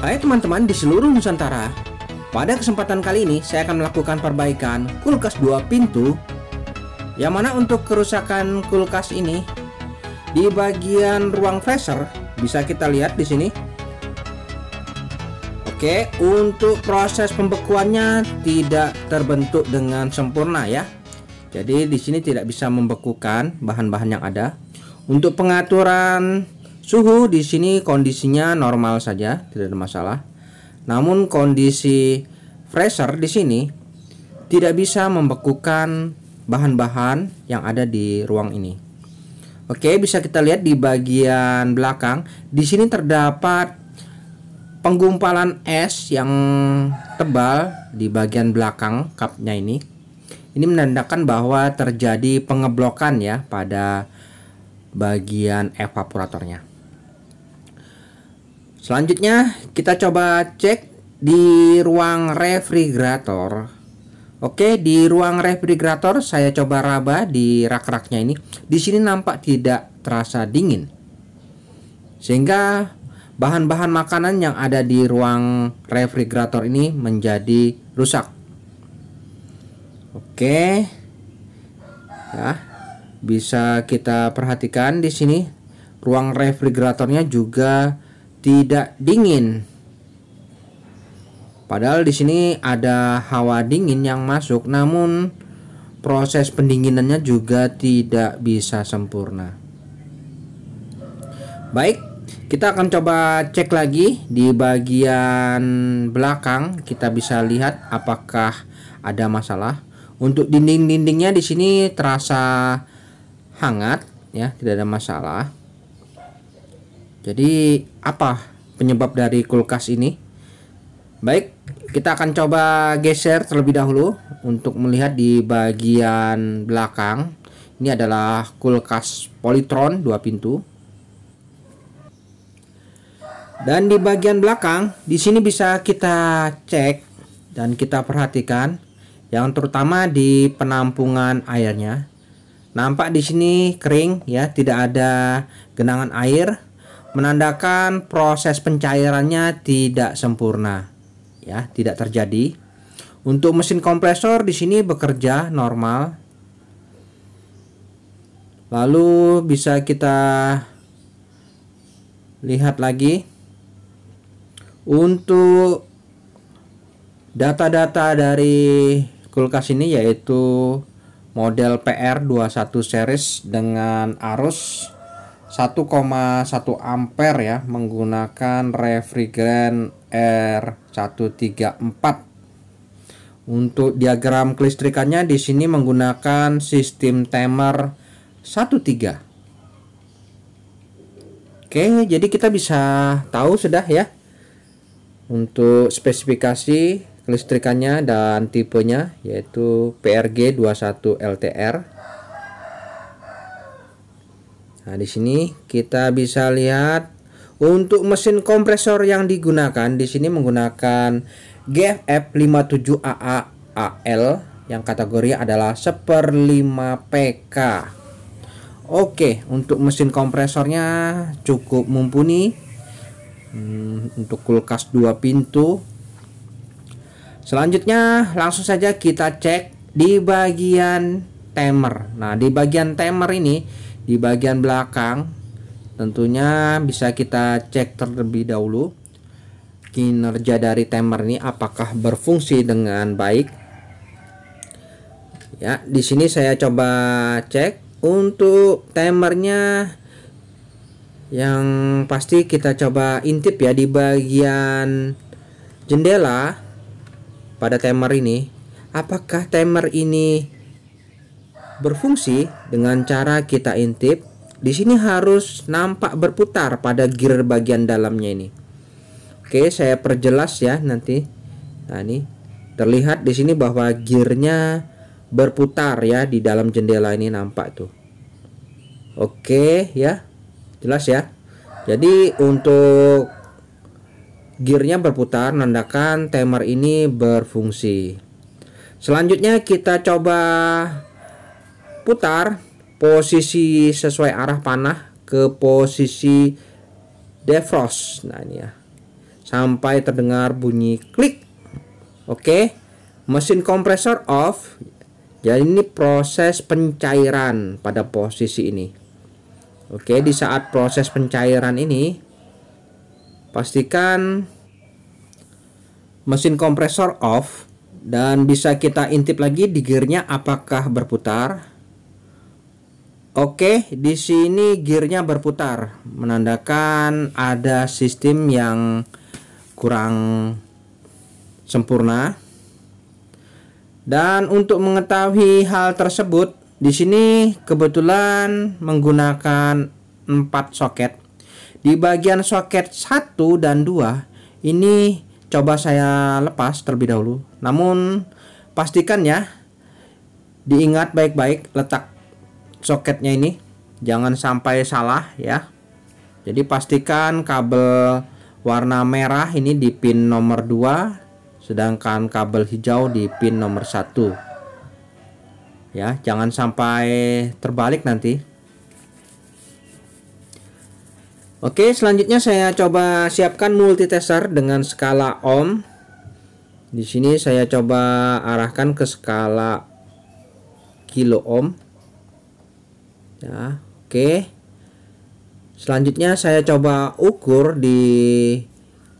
Hai teman-teman di seluruh Nusantara. Pada kesempatan kali ini saya akan melakukan perbaikan kulkas 2 pintu. Yang mana untuk kerusakan kulkas ini di bagian ruang freezer bisa kita lihat di sini. Oke, untuk proses pembekuannya tidak terbentuk dengan sempurna ya. Jadi di sini tidak bisa membekukan bahan-bahan yang ada. Untuk pengaturan suhu di sini kondisinya normal saja, tidak ada masalah. Namun kondisi freezer di sini tidak bisa membekukan bahan-bahan yang ada di ruang ini. Oke, bisa kita lihat di bagian belakang. Di sini terdapat penggumpalan es yang tebal di bagian belakang cupnya ini. Ini menandakan bahwa terjadi pengeblokan ya pada bagian evaporatornya. Selanjutnya kita coba cek di ruang refrigerator. Oke, di ruang refrigerator saya coba raba di rak-raknya ini. Di sini nampak tidak terasa dingin. Sehingga bahan-bahan makanan yang ada di ruang refrigerator ini menjadi rusak. Oke. Ya, bisa kita perhatikan di sini ruang refrigeratornya juga tidak dingin. Padahal di sini ada hawa dingin yang masuk, namun proses pendinginannya juga tidak bisa sempurna. Baik, kita akan coba cek lagi di bagian belakang. Kita bisa lihat apakah ada masalah. Untuk dinding-dindingnya di sini terasa hangat ya, tidak ada masalah. Jadi apa penyebab dari kulkas ini? Baik, kita akan coba geser terlebih dahulu untuk melihat di bagian belakang. Ini adalah kulkas Polytron 2 pintu. Dan di bagian belakang di sini bisa kita cek dan kita perhatikan yang terutama di penampungan airnya. Nampak di sini kering ya, tidak ada genangan air, menandakan proses pencairannya tidak sempurna. Ya, tidak terjadi. Untuk mesin kompresor di sini bekerja normal. Lalu bisa kita lihat lagi untuk data-data dari kulkas ini, yaitu model PR21 series dengan arus 1,1 ampere ya, menggunakan refrigeran R134. Untuk diagram kelistrikannya di sini menggunakan sistem timer 13. Oke, jadi kita bisa tahu sudah ya untuk spesifikasi kelistrikannya dan tipenya, yaitu PRG21 LTR. Nah, di sini kita bisa lihat untuk mesin kompresor yang digunakan di sini menggunakan GFF 57AA AL yang kategori adalah 1/5 PK. Oke, untuk mesin kompresornya cukup mumpuni untuk kulkas 2 pintu. Selanjutnya langsung saja kita cek di bagian timer. Nah, di bagian timer ini di bagian belakang tentunya bisa kita cek terlebih dahulu kinerja dari timer ini apakah berfungsi dengan baik. Ya, di sini saya coba cek untuk timernya. Yang pasti kita coba intip ya di bagian jendela pada timer ini, apakah timer ini berfungsi dengan cara kita intip. Di sini harus nampak berputar pada gear bagian dalamnya ini. Oke, saya perjelas ya nanti. Nah, ini terlihat di sini bahwa gearnya berputar ya di dalam jendela ini, nampak tuh. Oke ya, jelas ya. Jadi untuk gearnya berputar menandakan timer ini berfungsi. Selanjutnya kita coba putar posisi sesuai arah panah ke posisi defrost. Nah, ini ya. sampai terdengar bunyi klik. Oke, mesin kompresor off. Jadi ini proses pencairan pada posisi ini. Oke, di saat proses pencairan ini pastikan mesin kompresor off dan bisa kita intip lagi di gearnya apakah berputar. Oke, di sini gearnya berputar, menandakan ada sistem yang kurang sempurna. Dan untuk mengetahui hal tersebut, di sini kebetulan menggunakan 4 soket. Di bagian soket 1 dan 2 ini coba saya lepas terlebih dahulu. Namun pastikan ya, diingat baik-baik letak soketnya ini, jangan sampai salah ya. Jadi pastikan kabel warna merah ini di pin nomor 2, sedangkan kabel hijau di pin nomor 1 ya, jangan sampai terbalik nanti. Oke, selanjutnya saya coba siapkan multitester dengan skala ohm. Di sini saya coba arahkan ke skala kilo ohm ya. Oke, selanjutnya saya coba ukur di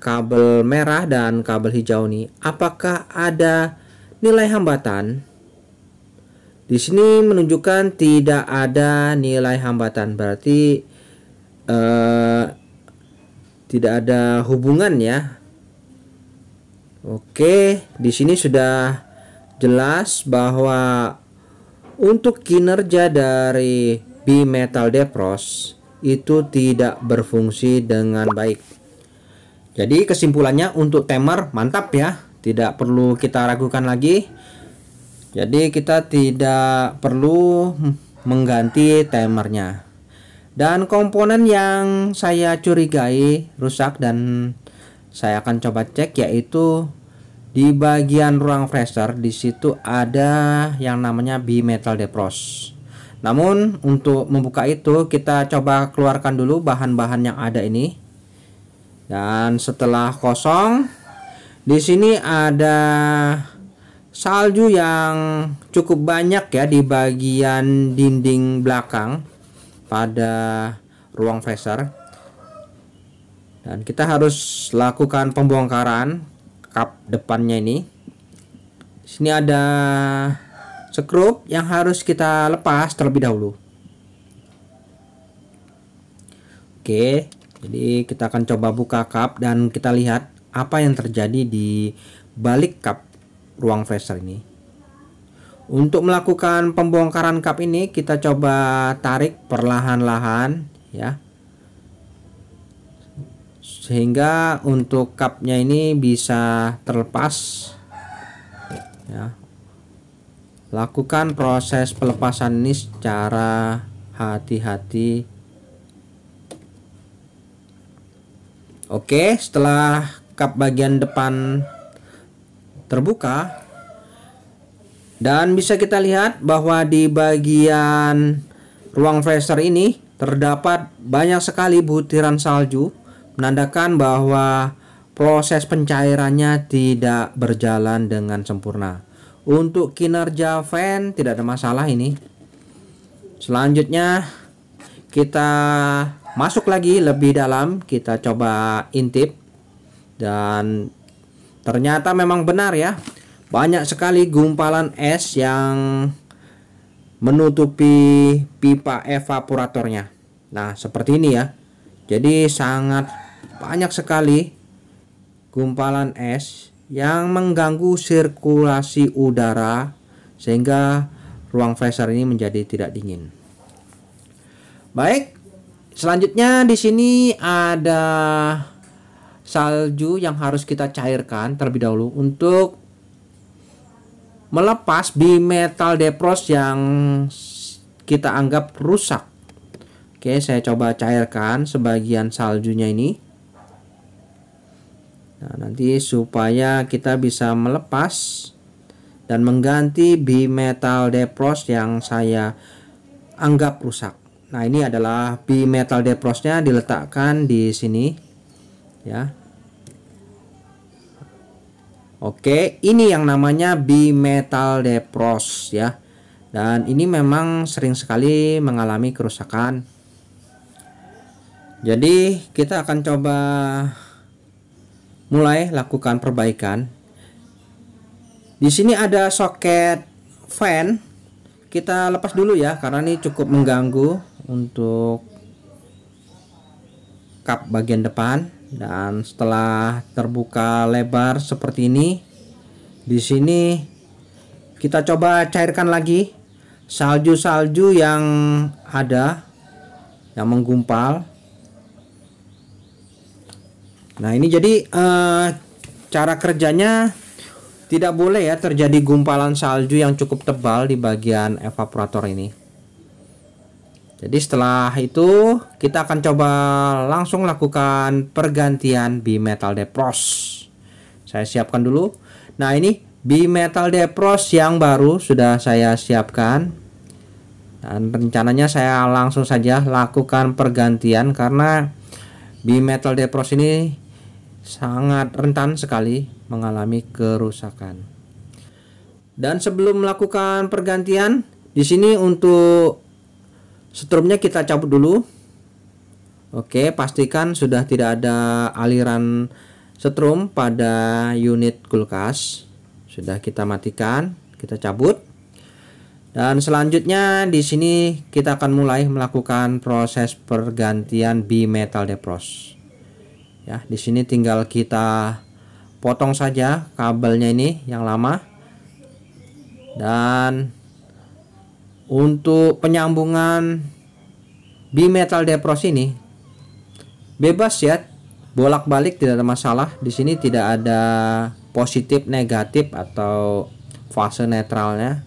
kabel merah dan kabel hijau nih, apakah ada nilai hambatan. Di sini menunjukkan tidak ada nilai hambatan, berarti tidak ada hubungan ya. Oke, di sini sudah jelas bahwa untuk kinerja dari bimetal defrost itu tidak berfungsi dengan baik. Jadi kesimpulannya untuk timer mantap ya, tidak perlu kita ragukan lagi. Jadi kita tidak perlu mengganti timernya. Dan komponen yang saya curigai rusak dan saya akan coba cek, yaitu di bagian ruang freezer. Di situ ada yang namanya bimetal defrost. Namun untuk membuka itu kita coba keluarkan dulu bahan-bahan yang ada ini. Dan setelah kosong, di sini ada salju yang cukup banyak ya di bagian dinding belakang pada ruang freezer. Dan kita harus lakukan pembongkaran kap depannya ini. Di sini ada skrup yang harus kita lepas terlebih dahulu. Oke. Jadi kita akan coba buka kap dan kita lihat apa yang terjadi di balik kap ruang freezer ini. Untuk melakukan pembongkaran kap ini kita coba tarik perlahan-lahan ya, sehingga untuk kapnya ini bisa terlepas ya. Lakukan proses pelepasan ini secara hati-hati. Oke, setelah kap bagian depan terbuka dan bisa kita lihat bahwa di bagian ruang freezer ini terdapat banyak sekali butiran salju, menandakan bahwa proses pencairannya tidak berjalan dengan sempurna. Untuk kinerja fan tidak ada masalah ini. Selanjutnya kita masuk lagi lebih dalam, kita coba intip dan ternyata memang benar ya, banyak sekali gumpalan es yang menutupi pipa evaporatornya. Nah seperti ini ya, jadi sangat banyak sekali gumpalan es yang mengganggu sirkulasi udara sehingga ruang freezer ini menjadi tidak dingin. Baik, selanjutnya di sini ada salju yang harus kita cairkan terlebih dahulu untuk melepas bimetal defrost yang kita anggap rusak. Oke, saya coba cairkan sebagian saljunya ini. Nah, nanti supaya kita bisa melepas dan mengganti bimetal defrost yang saya anggap rusak. Nah, ini adalah bimetal defrostnya, diletakkan di sini ya. Oke, ini yang namanya bimetal depros ya. Dan ini memang sering sekali mengalami kerusakan. Jadi kita akan coba mulai lakukan perbaikan. Di sini ada soket fan. Kita lepas dulu ya, karena ini cukup mengganggu untuk kap bagian depan. Dan setelah terbuka lebar seperti ini, di sini kita coba cairkan lagi salju-salju yang ada yang menggumpal. Nah, ini jadi cara kerjanya tidak boleh ya terjadi gumpalan salju yang cukup tebal di bagian evaporator ini. Jadi setelah itu kita akan coba langsung lakukan pergantian bimetal depros. Saya siapkan dulu. Nah, ini bimetal depros yang baru sudah saya siapkan. Dan rencananya saya langsung saja lakukan pergantian karena bimetal depros ini sangat rentan sekali mengalami kerusakan. Dan sebelum melakukan pergantian, di sini untuk setrumnya kita cabut dulu. Oke, pastikan sudah tidak ada aliran setrum pada unit kulkas. Sudah kita matikan, kita cabut. Dan selanjutnya di sini kita akan mulai melakukan proses pergantian bimetal depros. Ya, di sini tinggal kita potong saja kabelnya ini yang lama. Dan untuk penyambungan bimetal depros ini bebas ya, bolak-balik tidak ada masalah. Di sini tidak ada positif, negatif atau fase netralnya,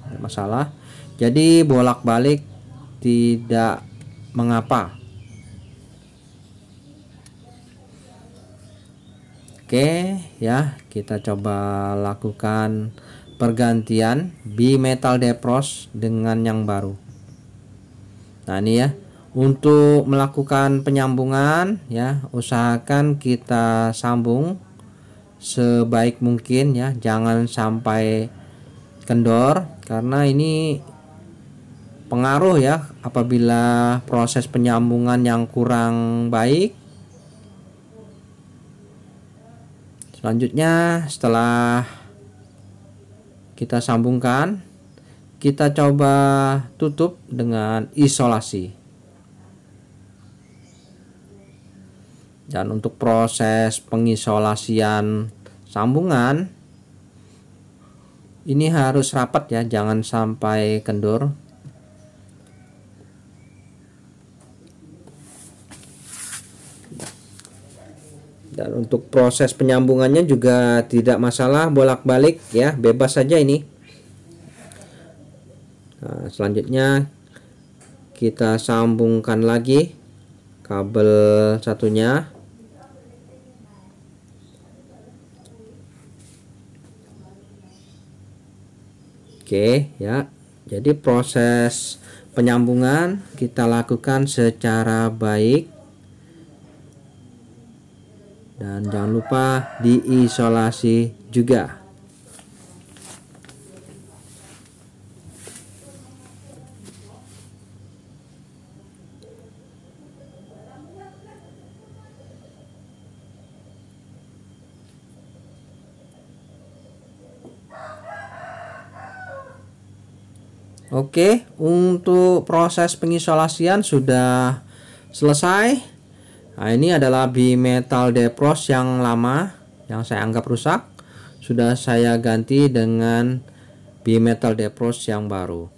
tidak masalah. Jadi bolak-balik tidak mengapa. Oke ya, kita coba lakukan pergantian bimetal depros dengan yang baru. Nah, ini ya, untuk melakukan penyambungan ya, usahakan kita sambung sebaik mungkin ya, jangan sampai kendor karena ini pengaruh ya apabila proses penyambungan yang kurang baik. Selanjutnya setelah kita sambungkan, kita coba tutup dengan isolasi. Dan untuk proses pengisolasian sambungan ini harus rapat ya, jangan sampai kendor. Dan untuk proses penyambungannya juga tidak masalah bolak-balik ya, bebas saja ini. Nah, selanjutnya kita sambungkan lagi kabel satunya. Oke ya, jadi proses penyambungan kita lakukan secara baik. Dan jangan lupa diisolasi juga. Oke, untuk proses pengisolasian sudah selesai. Nah, ini adalah bimetal depros yang lama yang saya anggap rusak. Sudah saya ganti dengan bimetal depros yang baru.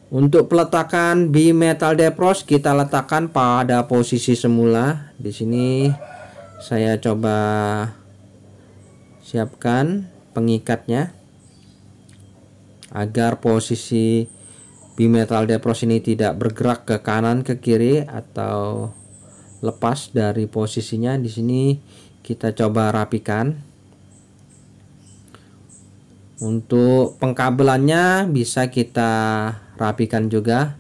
Untuk peletakan bimetal depros kita letakkan pada posisi semula. Di sini saya coba siapkan pengikatnya agar posisi bimetal depros ini tidak bergerak ke kanan ke kiri atau lepas dari posisinya. Di sini kita coba rapikan. Untuk pengkabelannya bisa kita rapikan juga.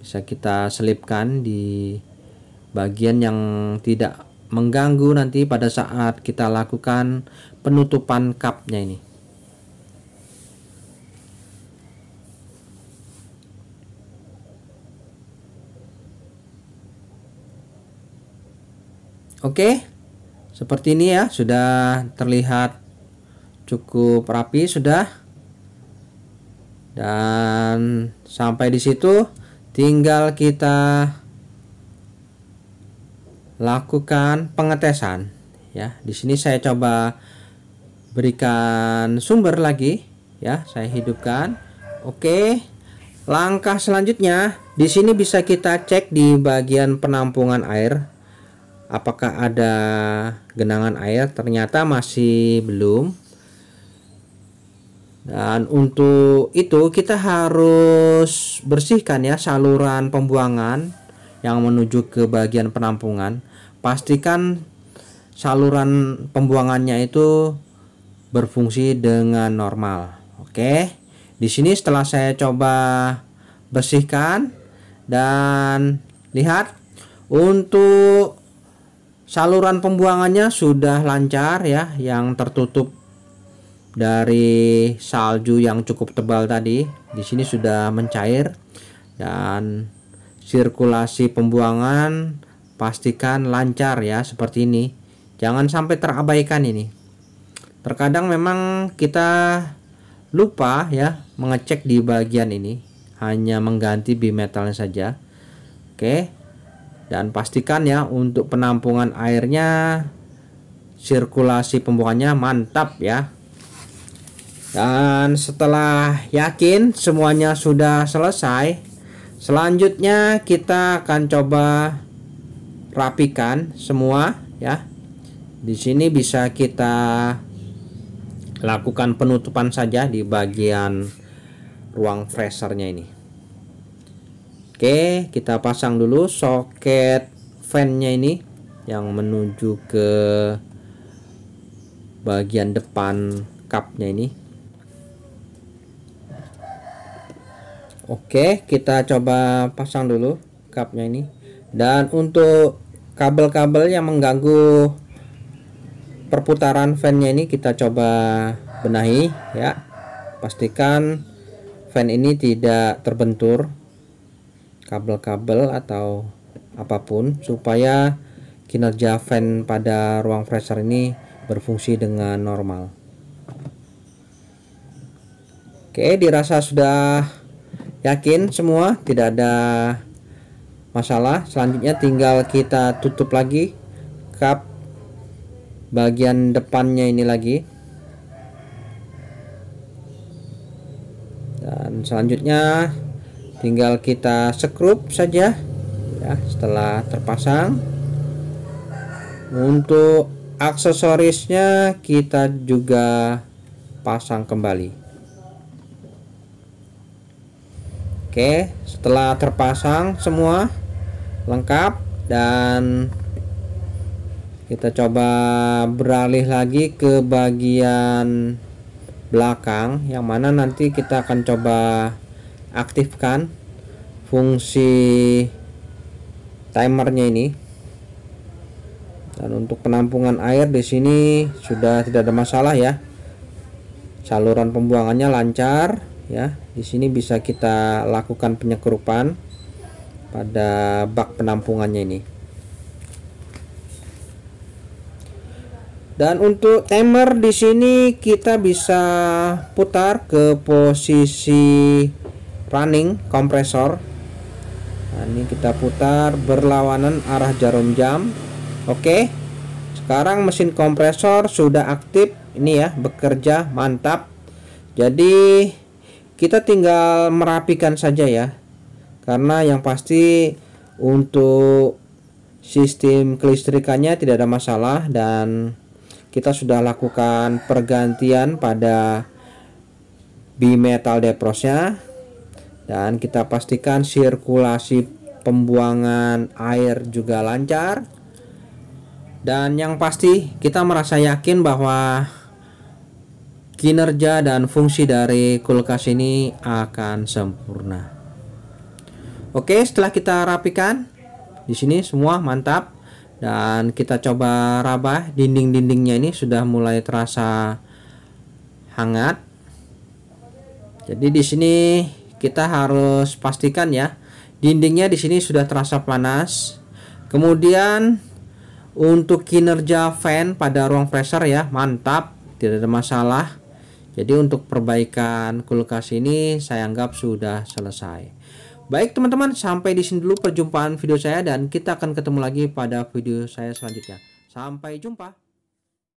Bisa kita selipkan di bagian yang tidak mengganggu nanti pada saat kita lakukan penutupan cupnya ini. Oke, seperti ini ya, sudah terlihat cukup rapi sudah. Dan sampai di situ tinggal kita lakukan pengetesan ya. Di sini saya coba berikan sumber lagi ya, saya hidupkan. Oke. Langkah selanjutnya di sini bisa kita cek di bagian penampungan air. Apakah ada genangan air? Ternyata masih belum. Dan untuk itu kita harus bersihkan ya saluran pembuangan yang menuju ke bagian penampungan. Pastikan saluran pembuangannya itu berfungsi dengan normal. Oke. Di sini setelah saya coba bersihkan dan lihat untuk saluran pembuangannya sudah lancar ya, yang tertutup dari salju yang cukup tebal tadi. Di sini sudah mencair dan sirkulasi pembuangan pastikan lancar ya, seperti ini. Jangan sampai terabaikan ini. Terkadang memang kita lupa ya mengecek di bagian ini, hanya mengganti bimetalnya saja. Oke. Dan pastikan ya untuk penampungan airnya sirkulasi pembuangannya mantap ya. Dan setelah yakin semuanya sudah selesai, selanjutnya kita akan coba rapikan semua ya. Di sini bisa kita lakukan penutupan saja di bagian ruang freezernya ini. Oke, kita pasang dulu soket fan-nya ini yang menuju ke bagian depan cupnya ini. Oke, kita coba pasang dulu cupnya ini. Dan untuk kabel-kabel yang mengganggu perputaran fan-nya ini kita coba benahi ya. Pastikan fan ini tidak terbentur kabel-kabel atau apapun, supaya kinerja fan pada ruang freezer ini berfungsi dengan normal. Oke, dirasa sudah yakin semua, tidak ada masalah. Selanjutnya tinggal kita tutup lagi cup bagian depannya ini lagi. Dan selanjutnya tinggal kita skrup saja ya setelah terpasang. Untuk aksesorisnya kita juga pasang kembali. Oke, setelah terpasang semua lengkap, dan kita coba beralih lagi ke bagian belakang, yang mana nanti kita akan coba aktifkan fungsi timernya ini. Dan untuk penampungan air di sini sudah tidak ada masalah ya, saluran pembuangannya lancar ya. Di sini bisa kita lakukan penyekrupan pada bak penampungannya ini. Dan untuk timer di sini kita bisa putar ke posisi running kompresor. Nah, ini kita putar berlawanan arah jarum jam. Oke. Sekarang mesin kompresor sudah aktif ini ya, bekerja mantap. Jadi kita tinggal merapikan saja ya. Karena yang pasti untuk sistem kelistrikannya tidak ada masalah, dan kita sudah lakukan pergantian pada bimetal deprosnya, dan kita pastikan sirkulasi pembuangan air juga lancar. Dan yang pasti kita merasa yakin bahwa kinerja dan fungsi dari kulkas ini akan sempurna. Oke, setelah kita rapikan di sini semua mantap, Dan kita coba raba dinding-dindingnya, ini sudah mulai terasa hangat. Jadi di sini kita harus pastikan ya, dindingnya di sini sudah terasa panas. Kemudian untuk kinerja fan pada ruang freezer ya, mantap, tidak ada masalah. Jadi untuk perbaikan kulkas ini saya anggap sudah selesai. Baik teman-teman, sampai di sini dulu perjumpaan video saya, dan kita akan ketemu lagi pada video saya selanjutnya. Sampai jumpa.